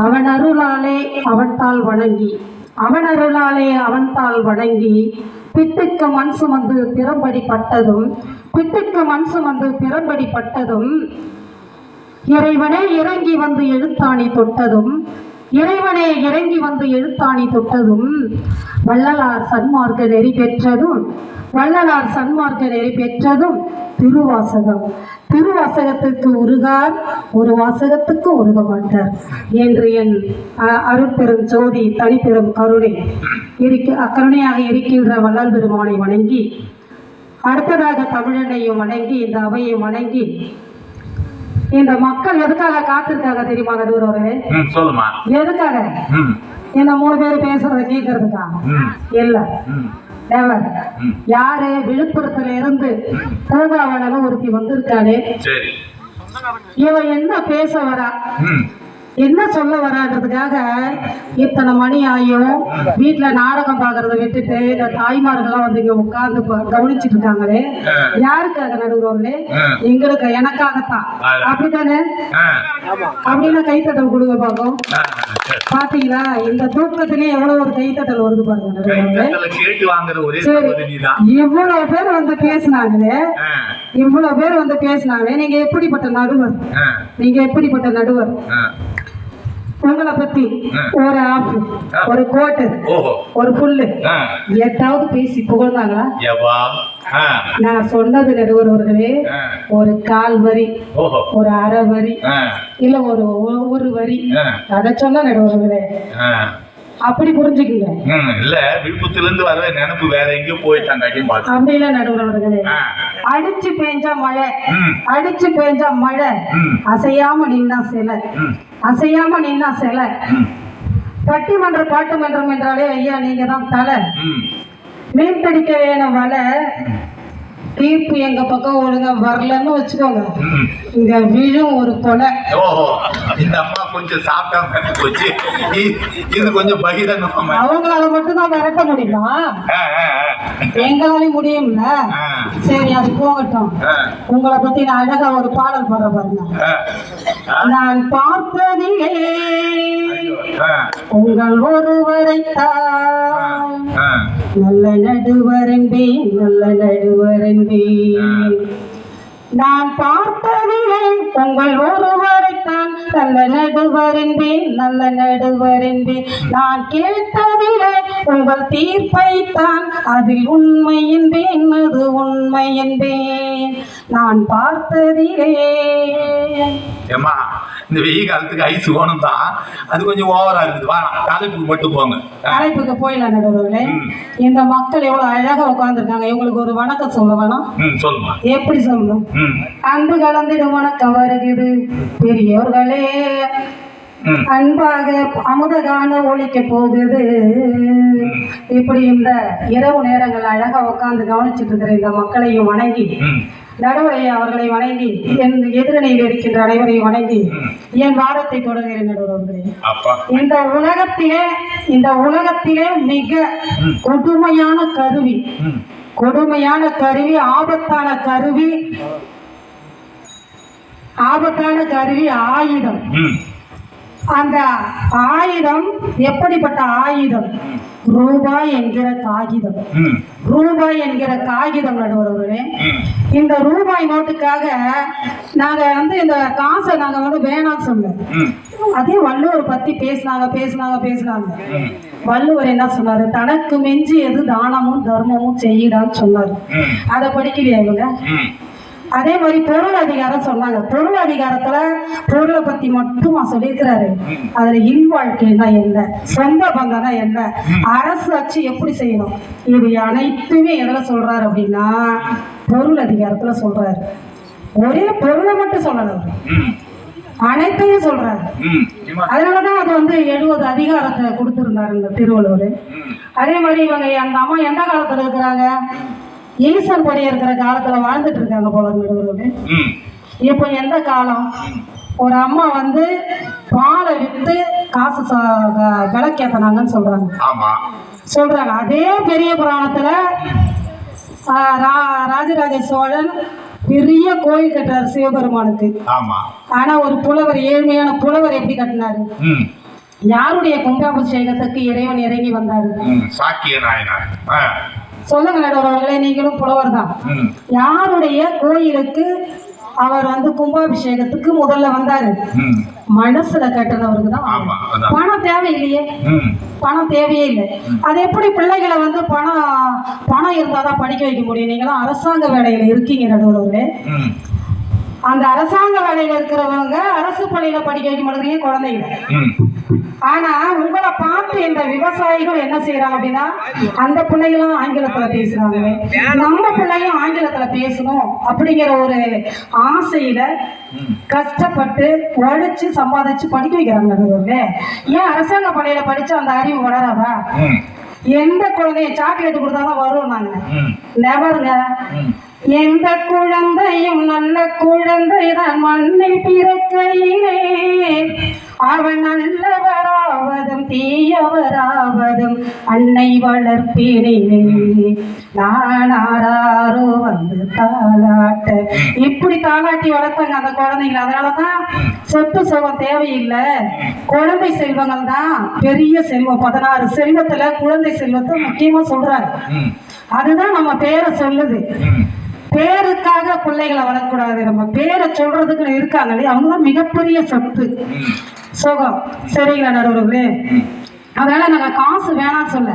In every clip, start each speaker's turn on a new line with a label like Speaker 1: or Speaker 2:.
Speaker 1: அவன் அருளாலே அவன்தாள் வணங்கி, அவன் அருளாலே அவன்தாள் வணங்கி, பிட்டுக்கு மண் சுமந்து பிறம்படி பட்டதும், பிட்டுக்கு மண் சுமந்து பிறம்படி பட்டதும், இறைவனே இறங்கி வந்து எழுத்தாணி தொட்டதும், இறைவனே இறங்கி வந்து எழுத்தாணி தொட்டதும், வள்ளலார் சன்மார்க்க நெறி பெற்றதும், வள்ளலார் சன்மார்க்க நெறி பெற்றதும் திருவாசகம். திருவாசகத்துக்கு உருகார், ஒரு வாசகத்துக்கு உருக மாட்டார் என்று என் அருட்பெரும் ஜோதி தனிப்பெரும் கருணை கருணையாக இருக்கின்ற வள்ளல் பெருமானை வணங்கி, அடுத்ததாக தமிழனையும் வணங்கி, இந்த அவையை வணங்கி, இந்த மக்கள் எதுக்காக காத்திருக்காங்க தெரியுமா நடுவரே?
Speaker 2: சொல்லுமா.
Speaker 1: எதுக்காக? என்ன 3 பேர் பேசுறத கேட்கறதுக்கா? இல்ல, யாரு? விழுப்புரத்துல இருந்து பூங்காவன ஒருத்தி வந்திருக்காளே, இவ என்ன பேச வரா, என்ன சொல்ல வரான்றதுக்காக இத்தனை மணி ஆயும் வீட்டுல நாடகம் பாக்குறத விட்டுட்டு இந்த தாய்மார்கள்லாம் வந்து இங்க உட்கார்ந்து கவனிச்சுட்டு இருக்காங்களே, யாருக்காக நடுவுறவங்களே? எங்களுக்கு, எனக்காகத்தான். அப்படித்தானே? அப்படின்னா கைத்தட்டல் கொடுங்க பாப்போம். பாத்தீங்களா, இந்த தூக்கத்திலே எவ்வளவு ஒரு கைத்தட்டல் வருது பாருங்க. இவ்வளவு பேர் வந்து பேசினாங்களே, இவ்வளவு பேர் வந்து பேசினாங்களே, நீங்க எப்படிப்பட்ட நடுவர்? நீங்க எப்படிப்பட்ட நடுவர்? உங்களை பத்தி ஒரு ஆஃப், ஒரு கோட்டு, ஒரு புல்லு எட்டாவது பேசி புகழ்ந்தாங்களா? நான் சொன்னது நடுவர்களே, ஒரு 1/4 வரி, ஒரு அரை வரி, இல்ல ஒரு வரி, அதை சொன்ன நடுவர்களே அப்படி புரிஞ்சுக்குங்க.
Speaker 2: இல்ல, விழுப்புரத்துல இருந்து வர நினைப்பு வேற எங்கேயோ போயிட்டாங்க.
Speaker 1: அப்படி இல்ல நடுவர்களே, அடிச்சு பெஞ்சா மழை, அடிச்சு பெஞ்சா மழை, அசையாம நின்னா சிலை, அசையாம நின்னா சிலை. பட்டிமன்ற பாட்டுமன்றம் என்றாலே ஐயா நீங்க தான் தலை. மீன் பிடிக்க வேணும் வலை, தீர்ப்பு எங்க பக்கம் ஒழுங்கா வரலன்னு வச்சுக்கோங்க, இங்க விழும் ஒரு கொலை.
Speaker 2: இந்த அம்மா கொஞ்சம் சாப்பிட்டா போச்சு, இது கொஞ்சம் பகிரங்க.
Speaker 1: அவங்களால மட்டும்தான் விரட்ட முடியுமா? எங்களாலையும் முடியும்ல. சரி, அது போகட்டும். உங்களை பத்தி நான் அழகா ஒரு பாடல் பாடுற பாருங்க. நான் பார்த்ததிலே உங்கள் ஒருவரைத்தான் நல்ல நடுவர் என்பேன், நல்ல நடுவர் என்பேன். நான் பார்த்ததிலே உங்கள் ஒருவரைத்தான் நல்ல நடுவர் என்பேன், நல்ல நடுவர் என்பேன். நான் கேட்டதிலே உங்கள் தீர்ப்பைத்தான் அதில் உண்மை என்பேன், அது உண்மை என்பேன். நான் பார்த்ததிலே.
Speaker 2: இந்த வெயில் காலத்துக்கு ஐஸ் வேணும் தான், அது கொஞ்சம் ஓவரா இருக்குது. தலைப்புக்கு மட்டும் போங்க.
Speaker 1: தலைப்புக்கு போயிடலாம் நடுவர்களே. இந்த மக்கள் எவ்வளவு அழகா உட்கார்ந்துருக்காங்க, இவங்களுக்கு ஒரு வணக்கம் சொல்ல வேணாம்? சொல்லுமா. எப்படி சொல்லணும்? அன்பு கலந்திடும் வணக்கம் வருகிறது பெரியோர்களே, அன்பாக அமுதகான ஒழிக்க போகுது. இப்படி இந்த இரவு நேரங்கள் அழகா உட்கார்ந்து கவனிச்சுட்டு இருக்கிற இந்த மக்களையும் வணங்கி, நடுவரை அவர்களை வணங்கி, என் எதிரணியில் இருக்கின்ற அனைவரையும் வணங்கி என் வாதத்தை தொடர்கிறேன் நடுவர்களே. இந்த உலகத்திலே மிக கொடுமையான கருவி, கொடுமையான கருவி, ஆபத்தான கருவி, ஆபத்தான கருவி ஆயுதம். அந்த ஆயுதம் எப்படிப்பட்ட ஆயுதம்? ரூபாய் என்கிற காகிதம். ரூபாய் என்கிற காகிதம் நடுவர்களே. இந்த ரூபாய் நோட்டுக்காக நாங்க வந்து இந்த காசை நாங்க வந்து வேணாம்னு சொன்னோம். அதே வள்ளுவர் பத்தி பேசினாங்க. வள்ளுவர் என்ன சொன்னாரு? தனக்கு மிஞ்சி எது தானமும் தர்மமும் செய்யடான்னு சொன்னாரு. அதை படிக்கலையா இவங்க? அதே மாதிரி பொருள் அதிகாரம் சொன்னாங்க. பொருள் அதிகாரத்துல பொருளை பத்தி மட்டுமா சொல்லியிருக்கிறாரு. அதுல இல்வாழ்க்கைன்னா என்ன, சொந்த பந்தம்னா என்ன, அரசு ஆட்சி எப்படி செய்யணும், இது அனைத்துமே எதுல சொல்றாரு அப்படின்னா பொருள் அதிகாரத்துல சொல்றாரு. ஒரே பொருளை மட்டும் சொல்லல, அனைத்தையும் சொல்றாரு. அதனாலதான் அது வந்து 70 அதிகாரத்தை கொடுத்திருந்தாரு இந்த திருவள்ளுவர். அதே மாதிரி இவங்க அந்த அம்மா எந்த காலத்துல இருக்கிறாங்க? ஈசன் படி இருக்கிற காலத்துல வாழ்ந்துட்டு இருக்காங்க போல நடுவர்களே. இப்ப எந்த காலம்? ஒரு அம்மா வந்து பாலை வித்து காசு விளக்கேத்தனாங்கன்னு சொல்றாங்க. அதே பெரிய புராணத்துல ராஜராஜ சோழன் பெரிய கோயில் கட்டுறாரு சிவபெருமானுக்கு.
Speaker 2: ஆமா.
Speaker 1: ஆனா ஒரு புலவர், ஏழ்மையான புலவர் எப்படி கட்டினாரு? யாருடைய கும்பாபிஷேகத்துக்கு இறைவன் இறங்கி வந்தாரு?
Speaker 2: சாக்கிய நாயனார்.
Speaker 1: சொல்லுங்க நடுவர்களே, நீங்களும் புலவர் தான். யாருடைய கோயிலுக்கு அவர் வந்து கும்பாபிஷேகத்துக்கு முதல்ல வந்தாரு? மனசுல கட்டுறவருக்கு தான். பணம் தேவையில்லையே, பணம் தேவையே இல்லை. அது எப்படி பிள்ளைகளை வந்து பணம் இருந்தாதான் படிக்க வைக்க முடியும்? நீங்களாம் அரசாங்க வேலையில இருக்கீங்க நடுவர்களே. அந்த அரசாங்க வேலையில இருக்கிறவங்க அரசு பள்ளியில படிக்க வைக்க மாட்டேங்கிறீங்க குழந்தைகளை. ஆனா உங்களை பார்த்து இந்த விவசாயிகள் என்ன செய்யறாங்க அப்படின்னா, அந்த பிள்ளைகளும் ஆங்கிலத்துல பேசுறாங்க, நம்ம பிள்ளையும் ஆங்கிலத்துல பேசணும் அப்படிங்கிற ஒரு ஆசையில கஷ்டப்பட்டு உழைச்சு சம்பாதிச்சு படிக்க வைக்கிறாங்க. ஏன் அரசாங்க பள்ளியில படிச்சு அந்த அறிவு வளராதா? எந்த குழந்தைய சாக்லேட் கொடுத்தாலும் வரும். நாங்க நெவருங்க. எந்த குழந்தையும் நல்ல குழந்தைதான் மண்ணில் பிறக்கையிலே, அவன் நல்லவராவதும் தீயவராவதும் அன்னை வளர்ப்பினிலே, நானாரோ வந்து தாளாட்ட. இப்படி தாளாட்டி வளர்த்தாங்க அந்த குழந்தைங்களை. அதனாலதான் சொத்து செல்வம் தேவையில்லை, குழந்தை செல்வங்கள் தான் பெரிய செல்வம். 16 செல்வத்துல குழந்தை செல்வத்தை முக்கியமா சொல்றாங்க. அதுதான் நம்ம பேரை சொல்லுது. பேருக்காக பிள்ளைகளை வளர்க்கக்கூடாது. நம்ம பேரை சொல்றதுக்கு இருக்காங்களே, அவங்கதான் மிகப்பெரிய சொத்து சுகம். சரிங்களா நடுவர்களே? அதனால நாங்க காசு வேணாம் சொல்ல.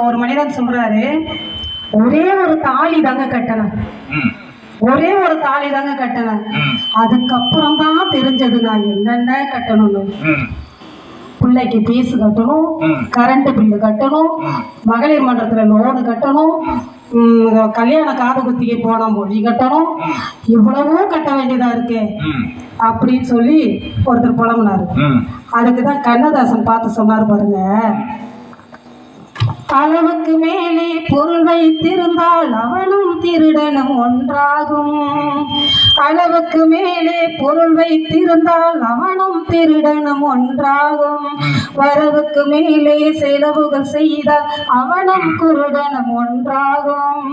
Speaker 1: ஒரு மனிதன் சொல்றாரு, ஒரே ஒரு தாலி தாங்க கட்டணும், ஒரே ஒரு தாலி தாங்க கட்டணும். அதுக்கப்புறம் தான் தெரிஞ்சது நான் என்னென்ன கட்டணும்னு. பிள்ளைக்கு பீஸ் கட்டணும், கரண்ட் பில்லு கட்டணும், மகளிர் மன்றத்துல லோனு கட்டணும், கல்யாண காது குத்திக்கு போன மொழி கட்டணும், இவ்வளவோ கட்ட வேண்டியதா இருக்கு அப்படின்னு சொல்லி ஒருத்தர் புலம்புனாரு. அதுக்குதான் கண்ணதாசன் பார்த்து சொன்னாரு பாருங்க, அளவுக்கு மேலே பொருள் வைத்திருந்தால் அவனும் திருடனும் ஒன்றாகும். அளவுக்கு மேலே பொருள் வைத்திருந்தால் அவனும் திருடனும் ஒன்றாகும். வரவுக்கு மேலே செலவுகள் செய்தால் அவனும் குருடனும் ஒன்றாகும்.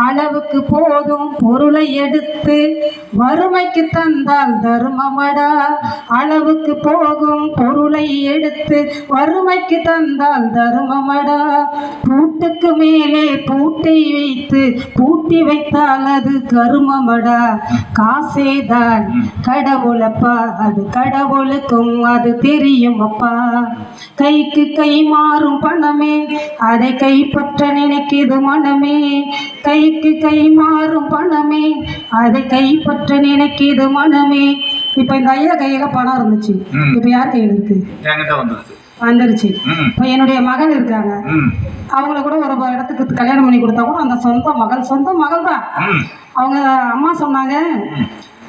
Speaker 1: அளவுக்கு போதும் பொருளை எடுத்து வறுமைக்கு தந்தால் தர்மமடா. அளவுக்கு போகும் பொருளை எடுத்து வறுமைக்கு தந்தால் தர்மமடா. பூட்டுக்கு மேலே பூட்டை வைத்து பூட்டி வைத்தால் அது கருமமடா. காசேதான் கடவுளப்பா, அது கடவுளுக்கும் அது தெரியும் அப்பா. கைக்கு கை மாறும் பணமே, அதை கைப்பற்ற நினைக்கிது மனமே. கைக்கு கை மாறும் பணமே, அதை கைப்பற்ற நினைக்கிது மனமே. இப்ப இந்த ஐயா கையில பணம் இருந்துச்சு, இப்ப யார் கையில இருக்கு? வந்துருச்சு. இப்ப என்னுடைய மகள் இருக்காங்க, அவங்கள கூட ஒரு இடத்துக்கு கல்யாணம் பண்ணி கொடுத்தா கூட அந்த சொந்த மகள் தான். அவங்க அம்மா சொன்னாங்க,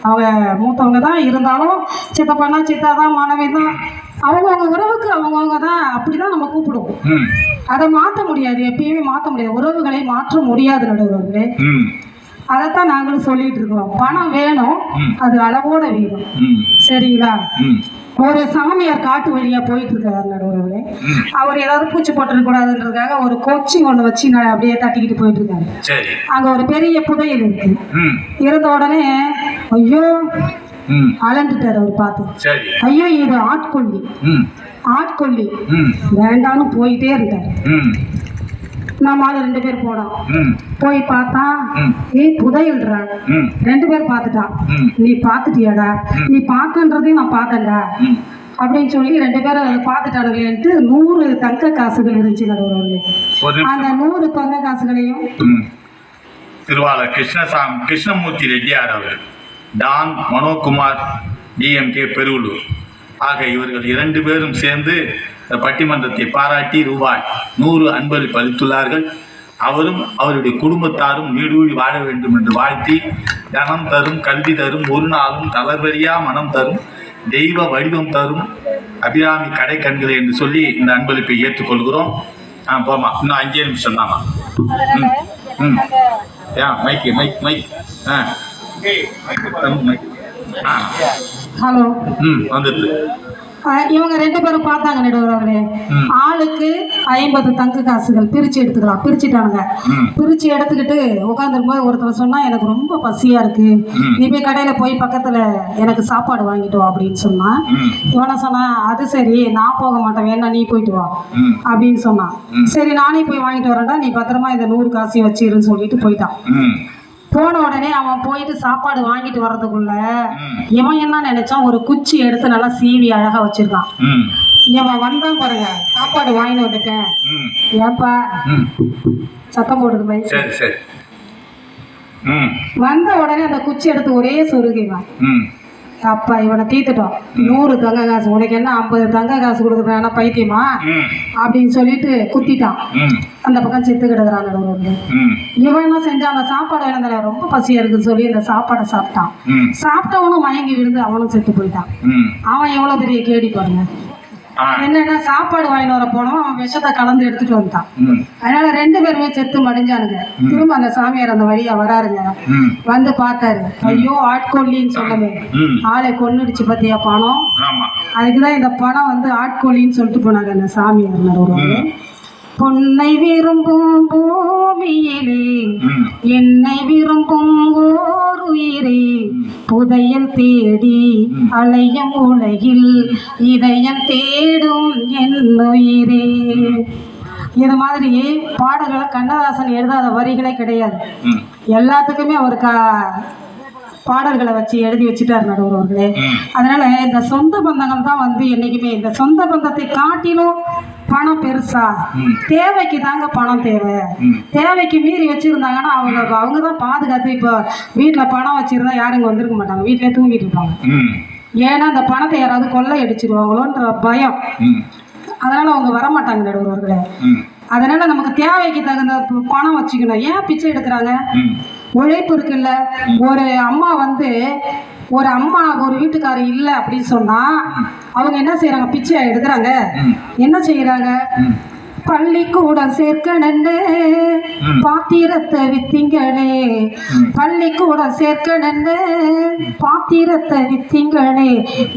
Speaker 1: அவங்க மூத்தவங்க தான், இருந்தாலும் சித்தப்பானா சித்தா தான், மனைவி தான், அவங்கவுங்க உறவுக்கு அவங்கவுங்க தான். அப்படிதான் நம்ம கூப்பிடுவோம். அதை மாற்ற முடியாது, எப்பயுமே மாற்ற முடியாது, உறவுகளை மாற்ற முடியாது நடுவர்களே. அதைத்தான் நாங்களும் சொல்லிட்டு இருக்கிறோம். பணம் வேணும், அது அளவோட வேணும். சரிங்களா? ஒரு சாமியார் காட்டு வழியா போயிட்டு இருக்காரு நடுவர்களே. அவர் ஏதாவது பூச்சி போட்டுருக்க கூடாதுன்றதுக்காக ஒரு கோச்சிங் ஒண்ணு வச்சு அப்படியே தட்டிக்கிட்டு போயிட்டு இருக்காரு. அங்க ஒரு பெரிய புதையல் இருக்கு. இருந்த உடனே ஐயோ அலந்துட்டாரு அவர் பார்த்து. ஐயோ இது ஆட்கொல்லி வேண்டான்னு போயிட்டே இருக்காரு. நம்மால 2 பேர் போனோம். போய் பார்த்தா புதையல்றா. 2 பேர் பார்த்துட்டான். நீ பார்த்துட்டியாடா? நீ பார்க்கன்றதையும் நான் பார்த்தேன்டா அப்படின்னு சொல்லி 2 பேரும் அதை பார்த்துட்டானுங்களேன்ட்டு 100 தங்க காசுகள் இருந்துச்சு நடுவர்களே. அந்த 100 தங்க காசுகளையும்
Speaker 2: திருவாளர் கிருஷ்ணமூர்த்தி ரெட்டியார் அவர், டான் மனோகுமார் டிஎம்கே பெருவலூர் ஆக இவர்கள் 2 பேரும் சேர்ந்து பட்டிமன்றத்தை பாராட்டி ரூபாய் 100 அன்பளிப்பு அளித்துள்ளார்கள். அவரும் அவருடைய குடும்பத்தாரும் நீடூழி வாழ வேண்டும் என்று வாழ்த்தி, தனம் தரும், கல்வி தரும், ஒரு நாளும் தளர்வரியா மனம் தரும், தெய்வ வடிவம் தரும் அபிராமி கடை கண்களை என்று சொல்லி இந்த அன்பளிப்பை ஏற்றுக்கொள்கிறோம். போமா, இன்னும் 5 நிமிஷம் தானா? மைக்
Speaker 1: ஹலோ
Speaker 2: வந்துடுது.
Speaker 1: இவங்க 2 பேரும் பார்த்தாங்க நடுவர்களே. ஆளுக்கு 50 தங்க காசுகள் பிரிச்சு எடுத்துக்கலாம். பிரிச்சுட்டானுங்க. பிரிச்சு எடுத்துக்கிட்டு உட்காந்துருக்கும்போது ஒருத்தர் சொன்னா, எனக்கு ரொம்ப பசியா இருக்கு, நீ போய் கடையில போய் பக்கத்துல எனக்கு சாப்பாடு வாங்கிட்டு வா அப்படின்னு சொன்னா. இவனை சொன்னா, அது சரி, நான் போக மாட்டேன், வேணா நீ போயிட்டு வா அப்படின்னு சொன்னான். சரி நானே போய் வாங்கிட்டு வரேன்டா, நீ பத்திரமா இந்த 100 காசையும் வச்சிருன்னு சொல்லிட்டு போயிட்டான். போன உடனே அவன் போயிட்டு சாப்பாடு வாங்கிட்டு வர்றதுக்குள்ள இவன் என்ன நினைச்சான், ஒரு குச்சி எடுத்து நல்லா சீவி அழகா வச்சிருக்கான். இவன் வந்தான் பாருங்க, சாப்பாடு வாங்கிட்டு வந்துட்டேன், ஏப்பா சத்தம் போடுது பை. வந்த உடனே அந்த குச்சி எடுத்து ஒரே சொருகிவான். அப்பா இவனை தீத்துட்டோம், 100 தங்க காசு, உனக்கு என்ன 50 தங்க காசு கொடுக்குறானா பைத்தியமா அப்படின்னு சொல்லிட்டு குத்திட்டான். அந்த பக்கம் செத்து கிடக்குறான். இவன் என்ன செஞ்சான், அந்த சாப்பாடு வேணுங்கிற ரொம்ப பசியா இருக்குன்னு சொல்லி அந்த சாப்பாடை சாப்பிட்டான். சாப்பிட்டவனும் மயங்கி விழுந்து அவனும் செத்து போயிட்டான். அவன் எவ்வளவு பெரிய கேடி பாருங்க. என்னன்னா சாப்பாடு வாங்கிட்டு வர போனவன் அவன் விஷத்தை கலந்து எடுத்துட்டு வந்துட்டான். அதனால 2 பேருமே செத்து மடிஞ்சானுங்க. திரும்ப அந்த சாமியார் அந்த வழியா வராருங்க. வந்து பார்த்தாரு, ஐயோ ஆட்கொல்லின்னு சொல்லவே, ஆளை கொன்னுடுச்சு பத்தியா பணம், அதுக்குதான் இந்த பணம் வந்து ஆட்கொல்லின்னு சொல்லிட்டு போனாங்க அந்த சாமியார். பொன்னை விரும்பும் பூமியிலே என்னை விரும்பும் ஓர் உயிரே, புதையல் தேடி அலையும் உலகில் இதயம் தேடும் என் உயிரே. இது மாதிரி பாடல்களை கண்ணதாசன் எழுதாத வரிகளே கிடையாது. எல்லாத்துக்குமே அவர் பாடல்களை வச்சு எழுதி வச்சுட்டார் நடுவர்களே. அதனால இந்த சொந்த பந்தங்கள் தான் வந்து என்னைக்குமே, இந்த சொந்த பந்தத்தை காட்டிலும் பணம் பெருசா, தேவைக்கு தாங்க பணம் தேவை. தேவைக்கு மீறி வச்சிருந்தாங்கன்னா அவங்க தான் பாதுகாத்து. இப்போ வீட்டில் பணம் வச்சிருந்தா யாரும் இங்கே வந்திருக்க மாட்டாங்க, வீட்டிலே தூங்கிட்டு இருப்பாங்க. ஏன்னா அந்த பணத்தை யாராவது கொள்ளை அடிச்சிருவாங்களோன்ற பயம். அதனால அவங்க வரமாட்டாங்க நடுவர்களே. அதனால நமக்கு தேவைக்கு தகுந்த பணம் வச்சுக்கணும். ஏன் பிச்சை எடுக்கிறாங்க? உழைப்பு இருக்குல்ல. ஒரு அம்மா வந்து ஒரு வீட்டுக்காரர் இல்லை அப்படின்னு சொன்னா அவங்க என்ன செய்யறாங்க, பிச்சை எடுக்கிறாங்க. என்ன செய்யறாங்க, பள்ளிக்கூடம் சேர்க்கணுன்னு பாத்திரத்தை வித்தீங்களே, பள்ளிக்கூடம் சேர்க்கணுன்னு பாத்திரத்தை வித்தீங்களே,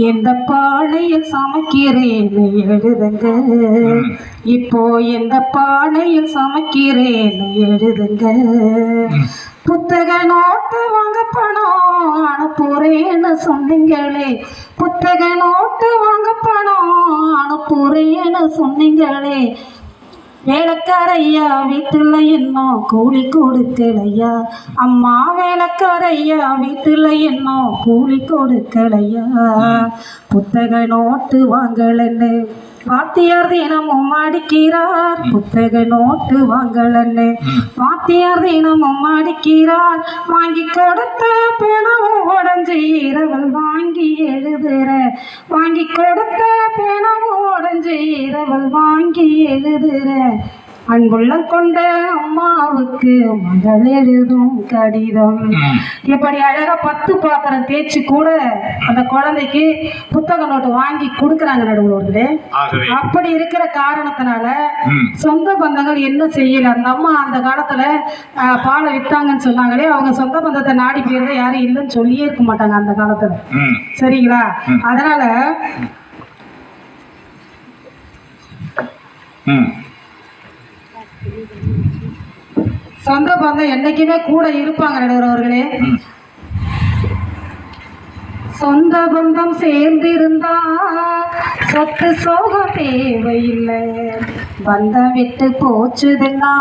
Speaker 1: எந்த பானையில் சமைக்கிறேன்னு எழுதுங்க, இப்போ எந்த பானையில் சமைக்கிறேன்னு எழுதுங்க. புத்தக நோட்டு வாங்க பணம் அனுப்புறேன்னு சொன்னீங்களே, புத்தக நோட்டு வாங்க பணம் அனுப்புறேன்னு சொன்னீங்களே, வேலைக்காரையா வீட்டுல இன்னும் கூலி கொடுக்கலையா, அம்மா வேலைக்காரையா வீட்டுல இன்னும் கூலி கொடுக்கலையா, புத்தக நோட்டு வாங்கலன்னு வாத்தியார் தினமும் அடிக்கிறார், புத்தக நோட்டு வாங்கலன்னு வாத்தியார் தினமும் அடிக்கிறார், வாங்கி கொடுத்த பேனாவும் உடஞ்சி இரவல் வாங்கி எழுதுற, வாங்கி கொடுத்த பேனாவும் உடஞ்சி இரவல் வாங்கி எழுதுற, அன்புள்ளம் கொண்ட அம்மாவுக்கு மகள் எழுதும் கடிதம். இப்படி அழகா 10 பாத்திரம் தேய்ச்சி கூட அந்த குழந்தைக்கு புத்தக நோட்டு வாங்கி கொடுக்குறாங்க நடுவர்களே. அப்படி இருக்கிற காரணத்தினால சொந்த பந்தங்கள் என்ன செய்யல. அந்த அம்மா அந்த காலத்துல பாலை வித்தாங்கன்னு சொன்னாங்களே, அவங்க சொந்த பந்தத்தை நாடி போயிருந்தா யாரும் இல்லைன்னு சொல்லியே இருக்க மாட்டாங்க அந்த காலத்துல. சரிங்களா? அதனால சொந்த பந்தம் என்னைக்குமே கூட இருப்பாங்க நடுவர்களே. சொந்த பந்தம் சேர்ந்திருந்தா சொத்து சோகம் தேவையில்லை, பந்தம் விட்டு போச்சுதுன்னா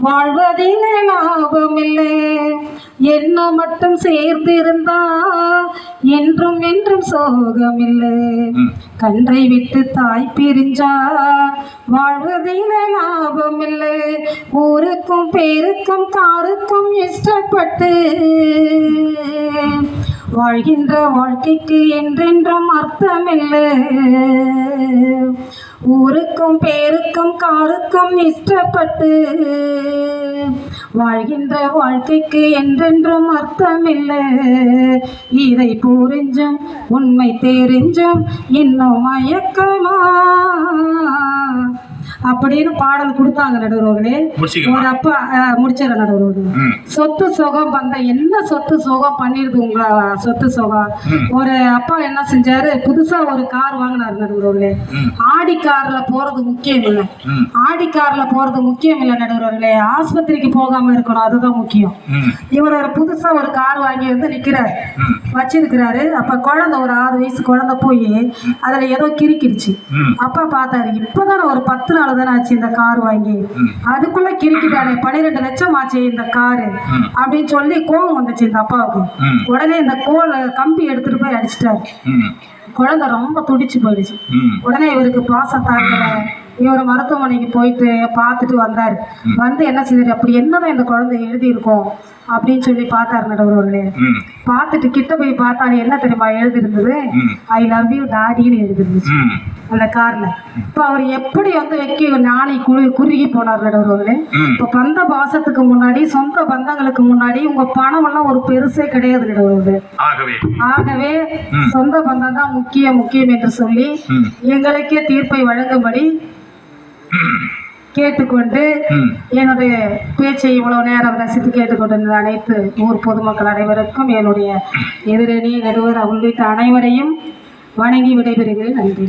Speaker 1: வாழ்வதிலே லாபம் இல்லை, என்ன மட்டும் சேர்ந்திருந்தா என்றும் என்றும் சோகம் இல்லை, கன்றை விட்டு தாய் பிரிஞ்சா வாழ்வதிலே லாபம் இல்லை, ஊருக்கும் பேருக்கும் காருக்கும் இஷ்டப்பட்டு வாழ்கின்ற வாழ்க்கைக்கு என்றென்றும் அர்த்தமில்லை, ஊருக்கும் பேருக்கும் காருக்கும் இஷ்டப்பட்டு வாழ்கின்ற வாழ்க்கைக்கு என்றென்றும் அர்த்தமில்லை, இதை புரிஞ்சும் உண்மை தெரிஞ்சும் இன்னும் மயக்கமா, அப்படின்னு பாடல் கொடுத்தாங்க நடுவர்களே.
Speaker 2: முடிச்சுக்கமா.
Speaker 1: ஒரு அப்பா முடிச்சிட நடுவர்களே. சொத்து சுகம் பந்தம் என்ன சொத்து சுகம் பண்ணிடுது உங்க சொத்து சுகம். ஒரு அப்பா என்ன செஞ்சாரு, புதுசா ஒரு கார் வாங்கினாரு நடுவர்களே. ஆடி கார்ல போறது முக்கியம் இல்லை, ஆடி கார்ல போறது முக்கியம் இல்லை நடுவர்களே, ஆஸ்பத்திரிக்கு போகாம இருக்கணும், அதுதான் முக்கியம். இவர் ஒரு புதுசா ஒரு கார் வாங்கி வந்து நிக்கிறாரு, வச்சிருக்கிறாரு. அப்ப குழந்தை ஒரு 6 வயசு குழந்தை போய் அதுல ஏதோ கிரிக்கிடுச்சு. அப்பா பார்த்தாரு, இப்பதானே ஒரு 10 நாள் தானே ஆச்சு இந்த கார் வாங்கி, அதுக்குள்ள கிரிக்கிட்டானே, 12 லட்சம் ஆச்சு இந்த காரு அப்படின்னு சொல்லி கோவம் வந்துச்சு இந்த அப்பாவுக்கு. உடனே இந்த கம்பி எடுத்துட்டு போய் அடிச்சிட்டாரு. குழந்தை ரொம்ப துடிச்சு போயிடுச்சு. உடனே இவருக்கு பாசம் தாங்கல, இவர் மருத்துவமனைக்கு போயிட்டு பார்த்துட்டு வந்தாரு. வந்து என்ன செய்தாரு, அப்படி என்னதான் இந்த குழந்தை எழுதி இருக்கும் அப்படின்னு சொல்லி பார்த்தாரு நடுவர்களே. பார்த்துட்டு கிட்ட போய் பார்த்தாரு, என்ன தெரியுமா எழுதி இருந்தது, ஐ லவ் யூ டாடின்னு எழுதி இருந்துச்சு அந்த கார்ல. இப்ப அவர் எப்படி வந்து வைக்க ஞானி குறுகி போனார் நடுவர்களே. இப்ப பந்த பாசத்துக்கு முன்னாடி, சொந்த பந்தங்களுக்கு முன்னாடி உங்க பணம் எல்லாம் ஒரு பெருசே கிடையாது நடுவர்களே. ஆகவே சொந்த பந்தம் தான் முக்கியம் என்று சொல்லி எங்களுக்கே தீர்ப்பை வழங்கும்படி கேட்டுக்கொண்டு என்னுடைய பேச்சை இவ்வளவு நேரம் ரசித்து கேட்டுக்கொண்டிருந்த அனைத்து ஊர் பொதுமக்கள் அனைவருக்கும், என்னுடைய எதிரணி நடுவர் உள்ளிட்ட அனைவரையும் வணங்கி விடைபெறுகிறேன். நன்றி.